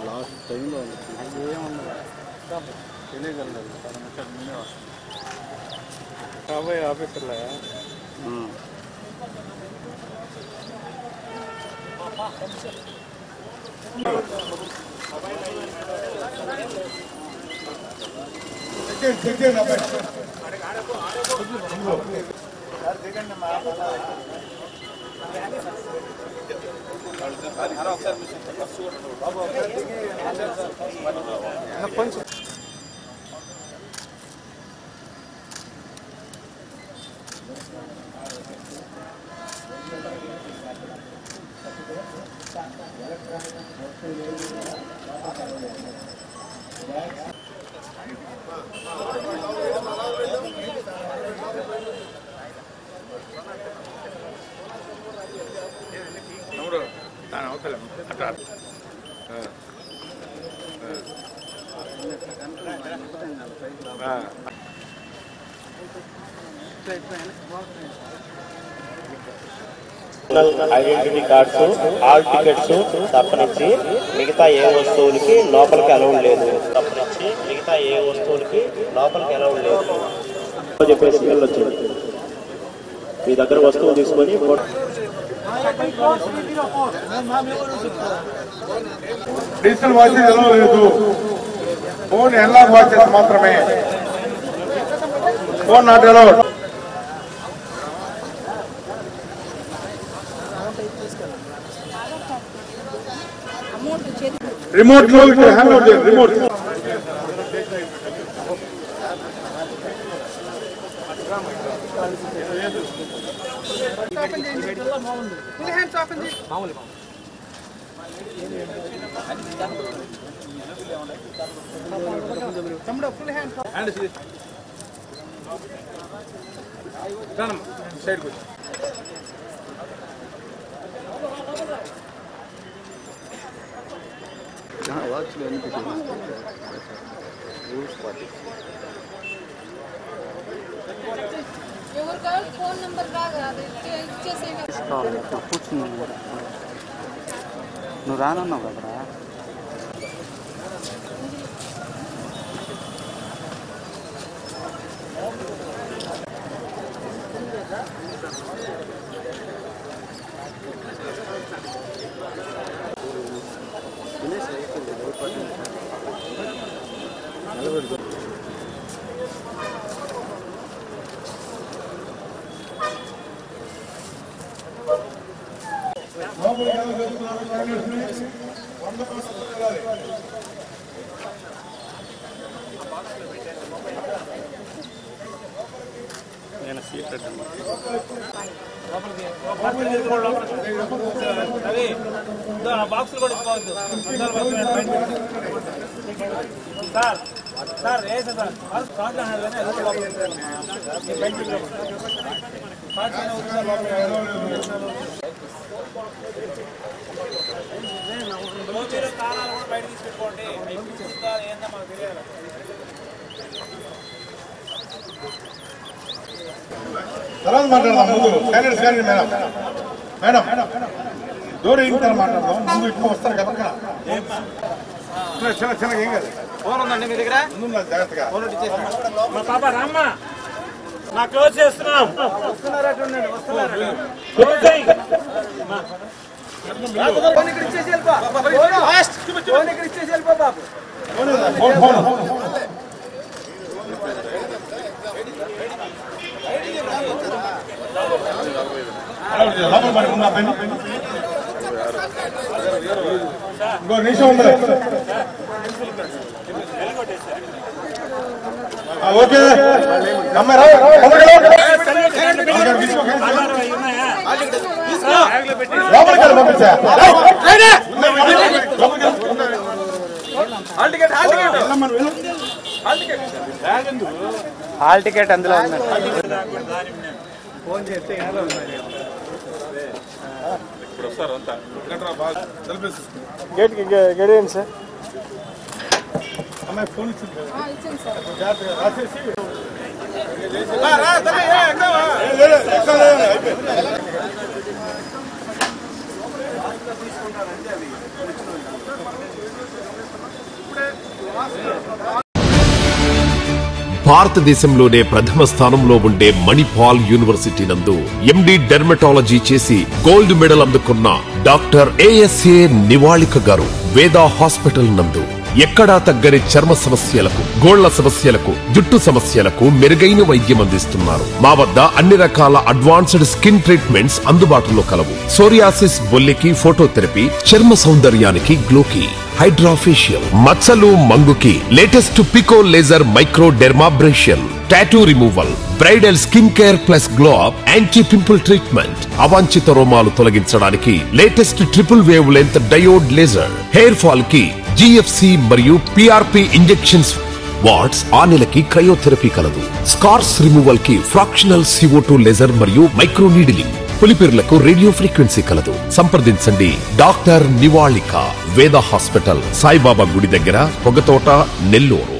Last టైంలో తెలియగలదు కాబోయే ఆఫీసర్లా కొంచెం ఐడెంటిటీ కార్డ్స్ హాల్ టికెట్స్ తప్పనిచ్చి మిగతా ఏ వస్తువులకి లోపలికి అలౌడ్ లేదు. తప్పనిచ్చి మిగతా ఏ వస్తువులకి లోపలికి అలౌడ్ లేదు చెప్పేసి వెళ్ళొచ్చు. మీ దగ్గర వస్తువులు తీసుకొని డిజిటల్ వాచెస్ ఎలా లేదు, ఫోన్ ఎన్లాగ్ వాచెస్ మాత్రమే, ఫోన్ నాట్ అలౌడ్. రిమోట్ లో హ్యాండ్ అవుట్ చేయండి. రిమోట్ సైడ్ వాచ్లో ఎన్ని రూల్స్ పాటి ఫోన్ నంబర్ కూర్చున్నాను. నువ్వు రానన్నావు కదరా. నేను సీట్ బాక్సులు కూడా ఇవ్వద్దు సార్. సార్ ఏ సార్ కారాలు కూడా బయట తీసుకెట్టుకోండి. ఏందో మాకు తెలియాలి. తర్వాత మాట్లాడదాం. ముందు స్కానర్ మేడం మేడం దూరం ఇంటర్ మాట్లాడదాం. ముందు ఇట్లా వస్తారు కదా చిన్న చిన్నగా ఏం కాదు. ఫోన్ ఉందండి మీ దగ్గర? జాగ్రత్తగా మా పాప రామ్మ నా క్లోజ్ చేస్తున్నాం. ఇంకో నిమిషం ఉంది. ఓకే హాల్ టికెట్ అందులో ఫోన్ చేస్తే గేట్కి గడియండి సార్. అమ్మాయి ఫోన్ ఇచ్చింది. భారతదేశంలోనే ప్రథమ స్థానంలో ఉండే మణిపాల్ యూనివర్సిటీ నందు ఎండి డెర్మటాలజీ చేసి గోల్డ్ మెడల్ అందుకున్న డాక్టర్ ఏఎస్ఏ నివాళిక గారు వేదా హాస్పిటల్ నందు ఎక్కడా తగ్గని చర్మ సమస్యలకు, గోళ్ల సమస్యలకు, జుట్టు సమస్యలకు మెరుగైన వైద్యం అందిస్తున్నారు. మా వద్ద అన్ని రకాల అడ్వాన్స్డ్ స్కిన్ ట్రీట్మెంట్స్ అందుబాటులో కలవు. సోరియాసిస్, బొల్లికి ఫోటోథెరపీ, చర్మ సౌందర్యానికి గ్లోకి, హైడ్రాఫేషియల్, మచ్చలు మంగుకి latest pico laser microdermabrasion, tattoo removal, bridal skin care plus glow up, anti pimple treatment, అవాంఛిత రోమాలు తొలగించడానికి latest triple wavelength diode laser, hair fall కి జిఎఫ్సి మరియు పిఆర్పి ఇంజెక్షన్స్, వాట్స్ ఆ నెలకి క్రయోథెరపీ కలదు. స్కార్స్ రిమూవల్ కి ఫ్రాక్షనల్ CO2 లేజర్ మరియు మైక్రో నీడిలింగ్, పులిపిర్లకు రేడియో ఫ్రీక్వెన్సీ కలదు. సంప్రదించండి డాక్టర్ నివాళిక, వేద హాస్పిటల్, సాయిబాబా గుడి దగ్గర, పొగతోట, నెల్లూరు.